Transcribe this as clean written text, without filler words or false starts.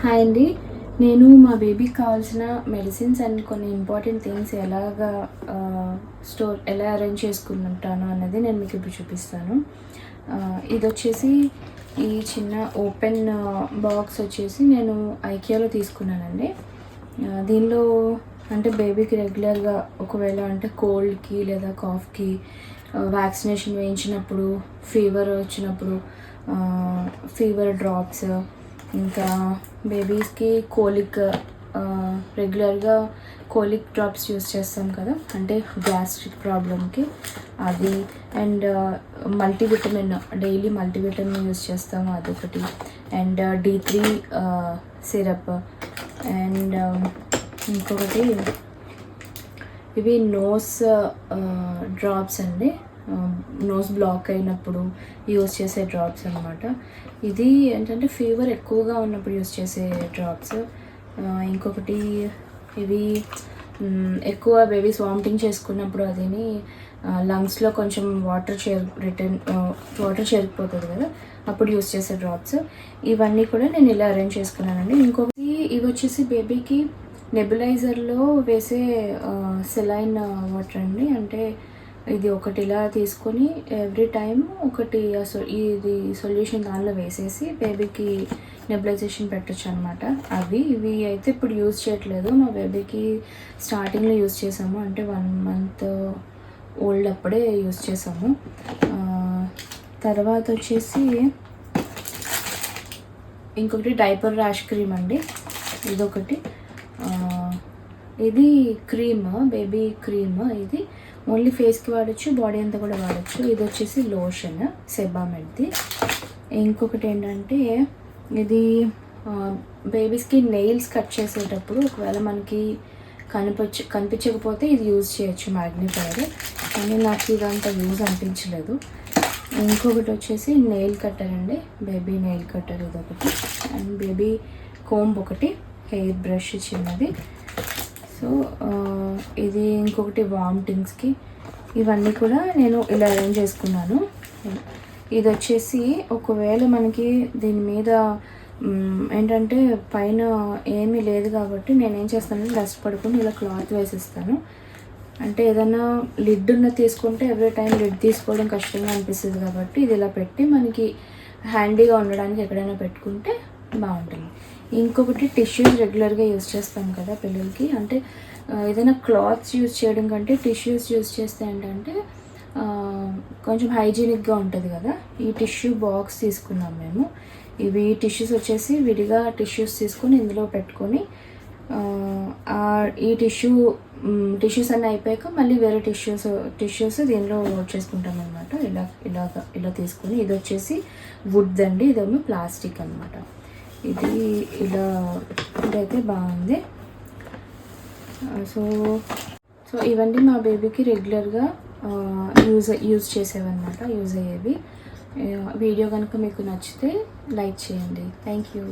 Hi అండి. నేను మా బేబీకి కావాల్సిన మెడిసిన్స్ అండ్ కొన్ని ఇంపార్టెంట్ థింగ్స్ ఎలా అరేంజ్ చేసుకుంటాను అన్నది నేను మీకు ఇప్పుడు చూపిస్తాను. ఇది వచ్చేసి ఈ చిన్న ఓపెన్ బాక్స్ వచ్చేసి నేను ఐకియాలో తీసుకున్నానండి. దీనిలో అంటే బేబీకి రెగ్యులర్గా ఒకవేళ అంటే కోల్డ్కి లేదా కాఫ్కి వ్యాక్సినేషన్ వేయించినప్పుడు, ఫీవర్ వచ్చినప్పుడు ఫీవర్ డ్రాప్స్, ఇంకా బేబీస్కి రెగ్యులర్గా కోలిక్ డ్రాప్స్ యూస్ చేస్తాం కదా, అంటే గ్యాస్ట్రిక్ ప్రాబ్లమ్కి అది. And multivitamin, daily multivitamin use చేస్తాము, అదొకటి. And D3 syrup. అండ్ ఇంకొకటి ఇవి నోస్ డ్రాప్స్ అండి, నోస్ బ్లాక్ అయినప్పుడు యూస్ చేసే డ్రాప్స్ అనమాట. ఇది ఏంటంటే ఫీవర్ ఎక్కువగా ఉన్నప్పుడు యూస్ చేసే డ్రాప్స్. ఇంకొకటి ఇవి ఎక్కువ బేబీస్ వామిటింగ్ చేసుకున్నప్పుడు అదిని లంగ్స్లో కొంచెం వాటర్ చేరిపోతుంది కదా, అప్పుడు యూస్ చేసే డ్రాప్స్. ఇవన్నీ కూడా నేను ఇలా అరేంజ్ చేసుకున్నానండి. ఇంకొకటి ఇవి వచ్చేసి బేబీకి నెబులైజర్లో వేసే సెలైన్ వాటర్ అండి. అంటే ఇది ఒకటి ఇలా తీసుకొని ఎవ్రీ టైం ఒకటి ఇది సొల్యూషన్ దానిలో వేసేసి బేబీకి నెబులైజేషన్ పెట్టచ్చు అనమాట. ఇవి అయితే ఇప్పుడు యూజ్ చేయట్లేదు, మా బేబీకి స్టార్టింగ్లో యూజ్ చేసాము, అంటే 1 month ఓల్డ్ అప్పుడే యూజ్ చేసాము. తర్వాత వచ్చేసి ఇంకొకటి డైపర్ ర్యాష్ క్రీమ్ అండి, ఇదొకటి. ఇది క్రీమ్, బేబీ క్రీమ్. ఇది ఓన్లీ ఫేస్కి వాడచ్చు, బాడీ అంతా కూడా వాడచ్చు. ఇది వచ్చేసి లోషన్, సెబామెడ్ది. ఇంకొకటి ఏంటంటే ఇది బేబీస్కి నెయిల్స్ కట్ చేసేటప్పుడు ఒకవేళ మనకి కనిపించకపోతే ఇది యూజ్ చేయొచ్చు, మ్యాగ్నిఫైర్. కానీ నాకు ఇదంతా యూజ్ అనిపించలేదు. ఇంకొకటి వచ్చేసి నెయిల్ కట్టర్ అండి, బేబీ నెయిల్ కట్టర్, ఇదొకటి. అండ్ బేబీ కోంబ్ ఒకటి, హెయిర్ బ్రష్ చిన్నది. సో ఇది ఇంకొకటి వామిటింగ్స్కి. ఇవన్నీ కూడా నేను ఇలా అరేంజ్ చేసుకున్నాను. ఇది వచ్చేసి ఒకవేళ మనకి దీని మీద ఏంటంటే పైన ఏమీ లేదు కాబట్టి నేనేం చేస్తానంటే డస్ట్ పడుకుని ఇలా క్లాత్ వేసిస్తాను. అంటే ఏదైనా లిడ్ తీసుకుంటే ఎవ్రీ టైం లిడ్ తీసుకోవడం కష్టంగా అనిపిస్తుంది కాబట్టి ఇది ఇలా పెట్టి మనకి హ్యాండీగా ఉండడానికి ఎక్కడైనా పెట్టుకుంటే బాగుంటుంది. ఇంకొకటి టిష్యూస్ రెగ్యులర్గా యూజ్ చేస్తాం కదా పిల్లలకి, అంటే ఏదైనా క్లాత్స్ యూజ్ చేయడం కంటే టిష్యూస్ యూజ్ చేస్తే ఏంటంటే కొంచెం హైజీనిక్గా ఉంటుంది కదా. ఈ టిష్యూ బాక్స్ తీసుకున్నాం మేము. ఇవి టిష్యూస్ వచ్చేసి విడిగా టిష్యూస్ తీసుకొని ఇందులో పెట్టుకొని ఈ టిష్యూస్ అన్నీ అయిపోయాక మళ్ళీ వేరే టిష్యూస్ దీనిలో చేసుకుంటాం అనమాట. ఇలా తీసుకొని, ఇది వచ్చేసి వుడ్ అండి, ఇదేమో ప్లాస్టిక్ అనమాట. ఇదైతే బాగుంది. సో ఇవన్నీ మా బేబీకి రెగ్యులర్గా యూజ్ చేసేవన్నమాట, యూజ్ అయ్యేవి. వీడియో కనుక మీకు నచ్చితే లైక్ చేయండి. Thank you.